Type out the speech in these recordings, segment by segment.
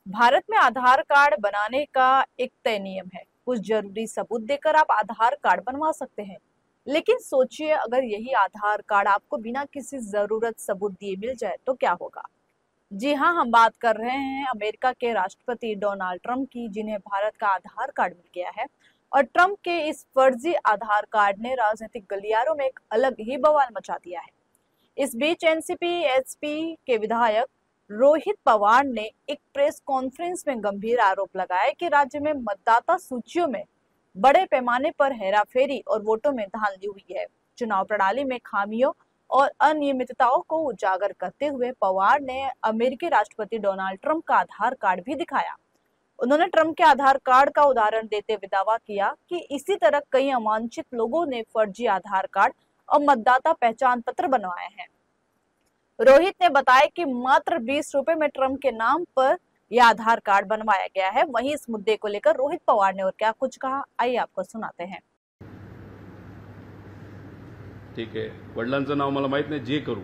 भारत में आधार कार्ड बनाने का एक तय नियम है। कुछ जरूरी सबूत देकर आप आधार कार्ड बनवा सकते हैं। लेकिन सोचिए, अगर यही आधार कार्ड आपको बिना किसी जरूरत सबूत दिए मिल जाए तो क्या होगा। जी हाँ, हम बात कर रहे हैं अमेरिका के राष्ट्रपति डोनाल्ड ट्रंप की, जिन्हें भारत का आधार कार्ड मिल गया है। और ट्रंप के इस फर्जी आधार कार्ड ने राजनीतिक गलियारों में एक अलग ही बवाल मचा दिया है। इस बीच एनसीपी एसपी के विधायक रोहित पवार ने एक प्रेस कॉन्फ्रेंस में गंभीर आरोप लगाया कि राज्य में मतदाता सूचियों में बड़े पैमाने पर हेराफेरी और वोटों में धांधली हुई है। चुनाव प्रणाली में खामियों और अनियमितताओं को उजागर करते हुए पवार ने अमेरिकी राष्ट्रपति डोनाल्ड ट्रंप का आधार कार्ड भी दिखाया। उन्होंने ट्रंप के आधार कार्ड का उदाहरण देते हुए दावा किया कि इसी तरह कई अवांछित लोगों ने फर्जी आधार कार्ड और मतदाता पहचान पत्र बनवाए हैं। रोहित ने बताया कि मात्र 20 रुपए में ट्रंप के नाम पर यह आधार कार्ड बनवाया गया है। वहीं इस मुद्दे को लेकर रोहित पवार ने और क्या कुछ कहा, आइए आपको सुनाते हैं। ठीक आहे, वडिलांचं नाव मला माहित नाही, जे करू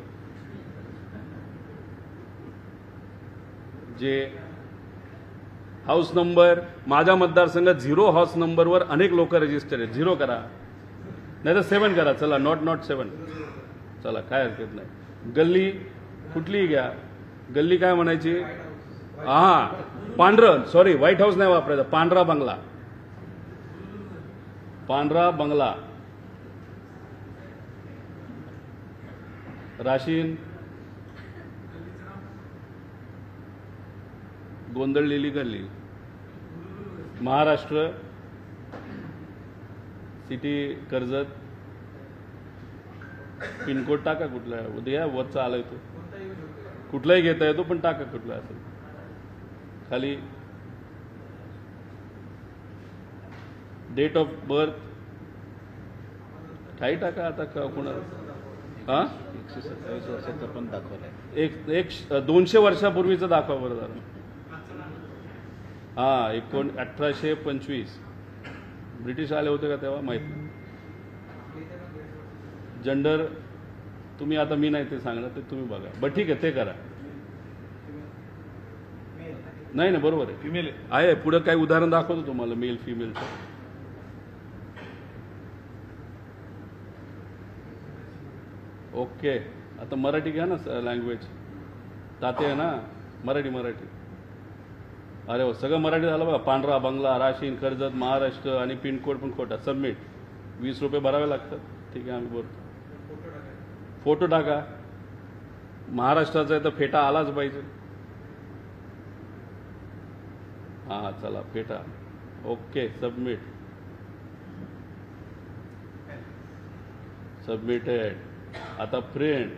जे हाऊस नंबर माझ्या मतदारसंघात 0 हाऊस नंबरवर अनेक लोक रजिस्टर आहेत. 0 करा, नाही तर 7 करा. चला, नॉट 7. चला, काय हरकत नाही. गल्ली कुठलीही घ्या, गल्ली काय म्हणायची? पांढरं, सॉरी, व्हाईट हाऊस नाही वापरायचा, पांढरा बंगला. पांढरा बंगला, राशीन, गोंधळलेली गल्ली, महाराष्ट्र, सिटी कर्जत, पिनकोड टाका कुठला आहे, उद्या वरचा आलाय तो, कुठलाही घेता येतो, पण टाका कुठला असेल. खाली डेट ऑफ बर्थ काही टाका. आता कोणा 127 वर्षाचं पण दाखवलंय. एक 200 वर्षापूर्वीचं दाखवा बरं झालं. 1825 ब्रिटिश आले होते का तेव्हा, माहित नाही. जेंडर तुम्ही, आता मी नाही ते सांगणार, ते तुम्ही बघा. बरं ठीक आहे, ते करा. नाही ना, बरोबर आहे, फिमेल आहे. पुढे काही उदाहरण दाखवतो तुम्हाला, मेल फिमेलचं. ओके, आता मराठी घ्या ना लँग्वेज. ताते आहे ना, मराठी. अरे हो, सगळं मराठी झालं बघा. पांढरा बंगला, राशीन, कर्जत, महाराष्ट्र आणि पिनकोड पण खोटा. सबमिट. 20 रुपये भरावे लागतात. ठीक आहे, आम्ही बोलतो. फोटो टाका. महाराष्ट्राचा आहे तर फेटा आलाच पाहिजे. चला, फेटा. Okay, submit. सबमिटेड. आता प्रिंट.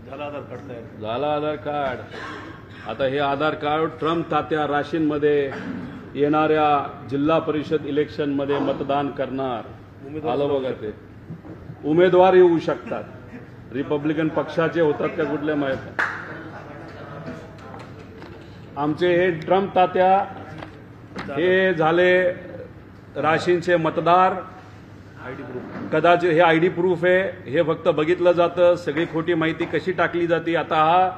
झाला आधार कार्ड तयार. झाला आधार कार्ड. आता हे आधार कार्ड ट्रम्प तात्या राशीनमध्ये येणाऱ्या जिल्हा परिषद इलेक्शनमध्ये मतदान करणार. आलं बघा, ते उमेदवार येऊ शकतात. रिपब्लिकन पक्षाचे होतात का कुठल्या माहित नाही. आमचे हे ट्रम्प तात्या हे झाले राशीनचे मतदार. कदाचित हे आयडी प्रूफ आहे. हे फक्त बघितलं जातं, सगळी खोटी माहिती कशी टाकली जाते. आता हा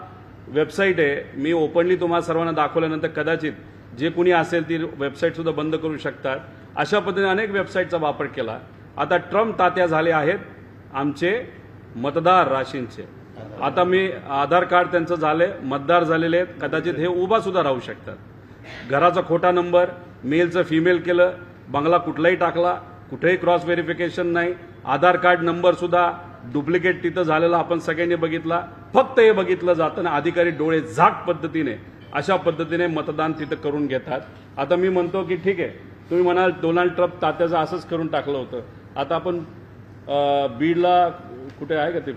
वेबसाईट आहे, मी ओपनली तुम्हाला सर्वांना दाखवल्यानंतर कदाचित जे कुणी असेल ती वेबसाईट सुद्धा बंद करू शकतात. अशा पद्धतीने अनेक वेबसाईटचा वापर केला. आता ट्रम्प तात्या झाले आहेत आमचे मतदार राशीनचे. आता मी आधार कार्ड त्यांचं झाले, मतदार झालेले आहेत. कदाचित हे उभा सुद्धा राहू शकतात. घराचा खोटा नंबर, मेलचं फिमेल केलं, बंगला कुठलाही टाकला, कुठेही क्रॉस व्हेरिफिकेशन नाही. आधार कार्ड नंबर सुद्धा डुप्लिकेट तिथं झालेला आपण सगळ्यांनी बघितला. फक्त हे बघितलं जातं ना, अधिकारी डोळे झाक पद्धतीने अशा पद्धतीने मतदान तिथं करून घेतात. आता मी म्हणतो की ठीक आहे, तुम्ही म्हणाल डोनाल्ड ट्रम्प तात्याचं असंच करून टाकलं होतं. आता आपण बीडला कुठे आहे का ते